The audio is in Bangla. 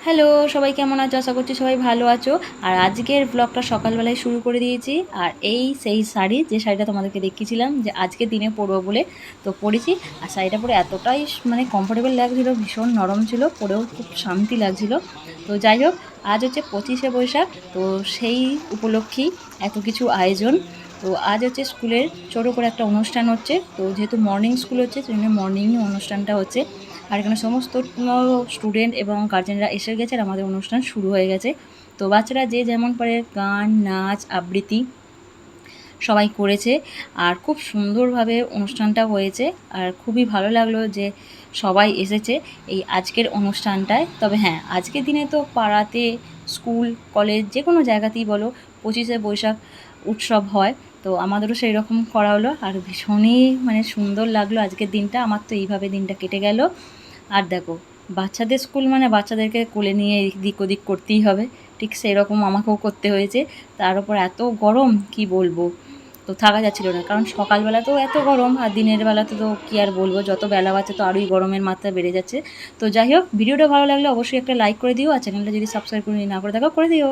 হ্যালো, সবাই কেমন আছো? আশা করছি সবাই ভালো আছো। আর আজকের ব্লগটা সকালবেলায় শুরু করে দিয়েছি। আর এই সেই শাড়ি, যে শাড়িটা তোমাদেরকে দেখিয়েছিলাম যে আজকের দিনে পরবো বলে, তো পরেছি। আর শাড়িটা পরে এতটাই মানে কমফোর্টেবল লাগছিলো, ভীষণ নরম ছিল, পরেও খুব শান্তি লাগছিল। তো যাই হোক, আজ হচ্ছে 25শে বৈশাখ, তো সেই উপলক্ষেই এত কিছু আয়োজন। তো আজ হচ্ছে স্কুলের ছোটো করে একটা অনুষ্ঠান হচ্ছে। তো যেহেতু মর্নিং স্কুল হচ্ছে, সেই জন্য মর্নিংয়ে অনুষ্ঠানটা হচ্ছে। আর এখানে সমস্ত স্টুডেন্ট এবং গার্জেনরা এসে গেছে আর আমাদের অনুষ্ঠান শুরু হয়ে গেছে। তো বাচ্চারা যে যেমন পারে গান, নাচ, আবৃত্তি সবাই করেছে। আর খুব সুন্দরভাবে অনুষ্ঠানটা হয়েছে। আর খুবই ভালো লাগলো যে সবাই এসেছে এই আজকের অনুষ্ঠানটায়। তবে হ্যাঁ, আজকের দিনে তো পাড়াতে, স্কুল, কলেজ যে কোনো জায়গাতেই বলো 25শে বৈশাখ উৎসব হয়। তো আমাদেরও সেই রকম করা হলো। আর ভীষণই মানে সুন্দর লাগলো আজকের দিনটা। আমার তো এইভাবে দিনটা কেটে গেল। আর দেখো, বাচ্চাদের স্কুল মানে বাচ্চাদেরকে কোলে নিয়ে এদিক ওদিক করতেই হবে। ঠিক সেই রকম আমাকেও করতে হয়েছে। তার উপর এত গরম কি বলবো, তো থাকা যাচ্ছিল না। কারণ সকালবেলাতেও এত গরম, আর দিনের বেলাতে তো কী আর বলবো, যত বেলা বাড়ছে তো আরোই গরমের মাত্রা বেড়ে যাচ্ছে। তো যাই হোক, ভিডিওটা ভালো লাগলে অবশ্যই একটা লাইক করে দিও, আর চ্যানেলটা যদি সাবস্ক্রাইব করে না করে থাকো করে দিও।